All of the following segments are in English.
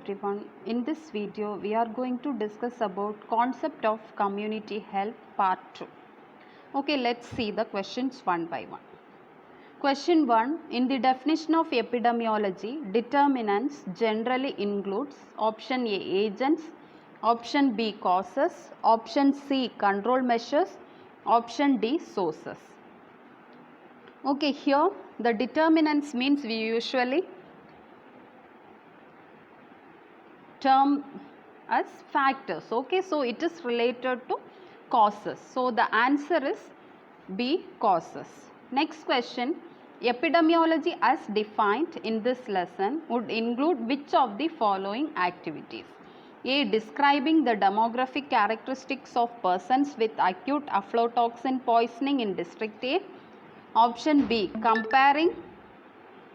everyone. In this video we are going to discuss about concept of community health part 2. Okay, let's see the questions one by one. Question 1. In the definition of epidemiology, determinants generally includes option A agents, option B causes, option C control measures, option D sources. Okay, here the determinants means we usually term as factors. Okay, so it is related to causes. So the answer is B causes. Next question, epidemiology as defined in this lesson would include which of the following activities? A. Describing the demographic characteristics of persons with acute aflatoxin poisoning in district A. Option B. Comparing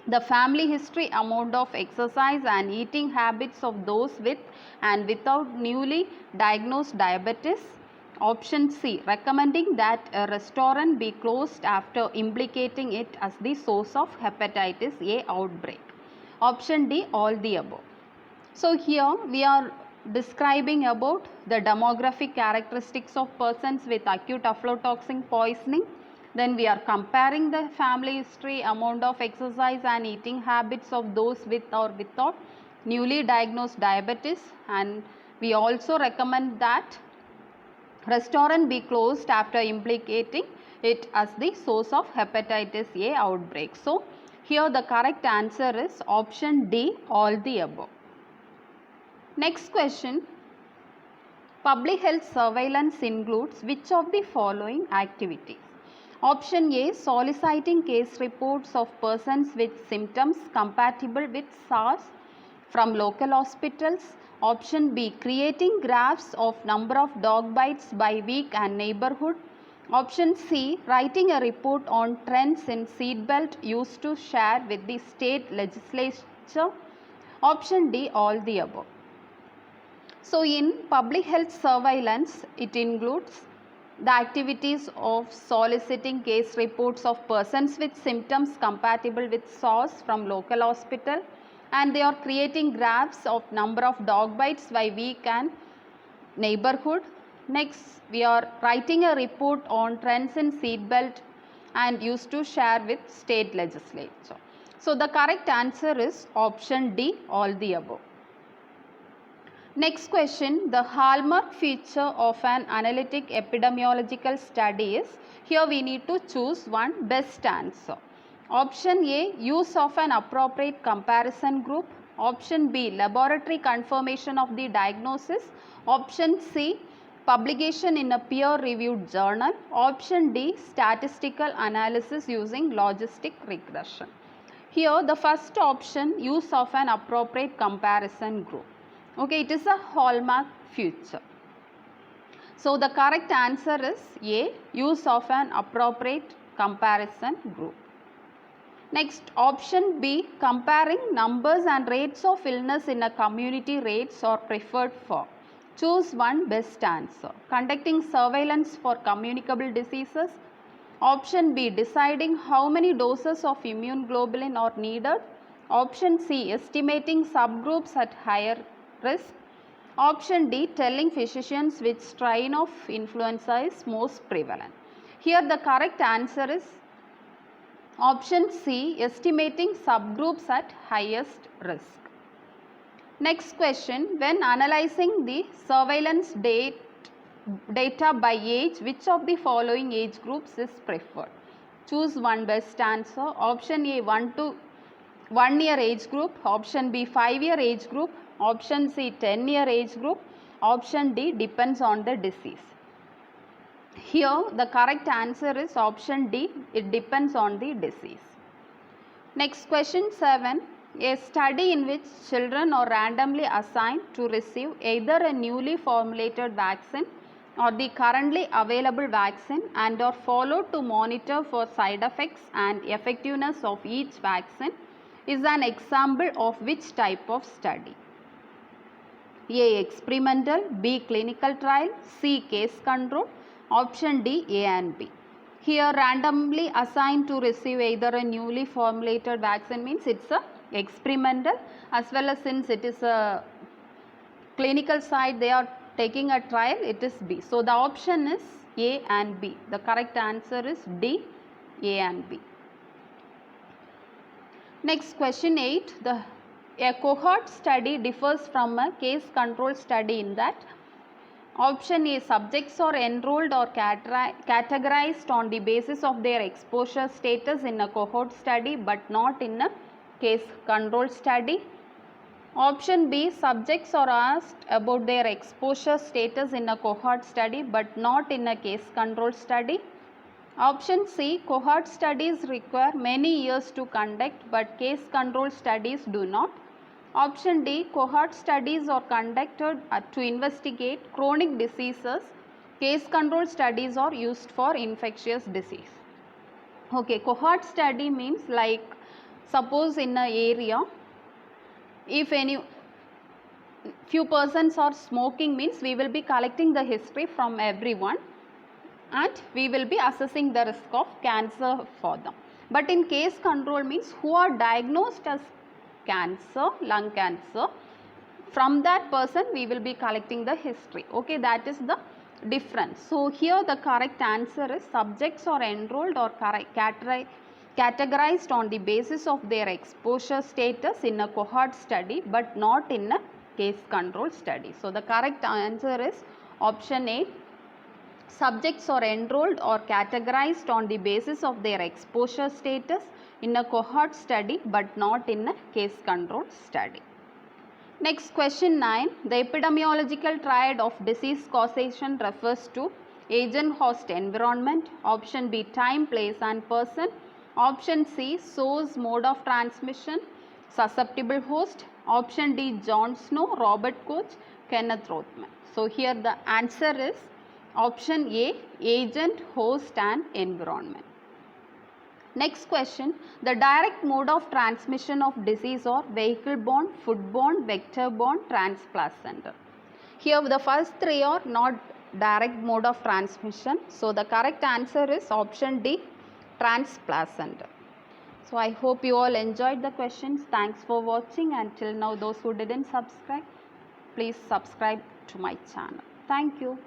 the family history, amount of exercise and eating habits of those with and without newly diagnosed diabetes. Option C. Recommending that a restaurant be closed after implicating it as the source of hepatitis A outbreak. Option D. All the above. So here we are describing about the demographic characteristics of persons with acute aflatoxin poisoning. Then we are comparing the family history, amount of exercise and eating habits of those with or without newly diagnosed diabetes, and we also recommend that restaurant be closed after implicating it as the source of hepatitis A outbreak. So here the correct answer is option D, all the above. Next question, public health surveillance includes which of the following activities? Option A. Soliciting case reports of persons with symptoms compatible with SARS from local hospitals. Option B. Creating graphs of number of dog bites by week and neighborhood. Option C. Writing a report on trends in seatbelt used to share with the state legislature. Option D. All the above. So in public health surveillance, it includes the activities of soliciting case reports of persons with symptoms compatible with SARS from local hospital, and they are creating graphs of number of dog bites by week and neighborhood. Next, we are writing a report on trends in seatbelt and used to share with state legislature. So the correct answer is option D, all the above. Next question, the hallmark feature of an analytic epidemiological study is, here we need to choose one best answer. Option A, use of an appropriate comparison group. Option B, laboratory confirmation of the diagnosis. Option C, publication in a peer-reviewed journal. Option D, statistical analysis using logistic regression. Here the first option, use of an appropriate comparison group. Okay, it is a hallmark feature. So the correct answer is A, use of an appropriate comparison group. Next, option B, comparing numbers and rates of illness in a community rates or preferred for. Choose one best answer. Conducting surveillance for communicable diseases. Option B, deciding how many doses of immune globulin are needed. Option C, estimating subgroups at higher risk. Option D, telling physicians which strain of influenza is most prevalent. Here the correct answer is option C, estimating subgroups at highest risk. Next question, when analyzing the surveillance data by age, which of the following age groups is preferred? Choose one best answer. Option A, 1 year age group. Option B, 5-year age group. Option C, 10-year age group. Option D, depends on the disease. Here the correct answer is option D, it depends on the disease. Next question 7, a study in which children are randomly assigned to receive either a newly formulated vaccine or the currently available vaccine and are followed to monitor for side effects and effectiveness of each vaccine is an example of which type of study? A, experimental, B, clinical trial, C, case control. Option D, A and B. Here randomly assigned to receive either a newly formulated vaccine means it's a experimental, as well as since it is a clinical side they are taking a trial, it is B. So the option is A and B. The correct answer is D, A and B. Next, question 8. A cohort study differs from a case control study in that option A, subjects are enrolled or categorized on the basis of their exposure status in a cohort study but not in a case control study. Option B, subjects are asked about their exposure status in a cohort study but not in a case control study. Option C, cohort studies require many years to conduct but case control studies do not. Option D, cohort studies are conducted to investigate chronic diseases. Case control studies are used for infectious disease. Okay, cohort study means like suppose in an area, if any few persons are smoking means we will be collecting the history from everyone and we will be assessing the risk of cancer for them. But in case control means who are diagnosed as cancer, lung cancer, from that person we will be collecting the history. Okay, that is the difference. So here the correct answer is subjects are enrolled or categorized on the basis of their exposure status in a cohort study but not in a case control study. So the correct answer is option A. Subjects are enrolled or categorized on the basis of their exposure status in a cohort study but not in a case control study. Next, question 9. The epidemiological triad of disease causation refers to agent, host, environment. Option B, time, place and person. Option C, source, mode of transmission, susceptible host. Option D, John Snow, Robert Koch, Kenneth Rothman. So here the answer is option A, agent, host and environment. Next question, the direct mode of transmission of disease are vehicle-borne, food-borne, vector-borne, transplacental. Here the first three are not direct mode of transmission. So the correct answer is option D, transplacental. So I hope you all enjoyed the questions. Thanks for watching, and till now those who didn't subscribe, please subscribe to my channel. Thank you.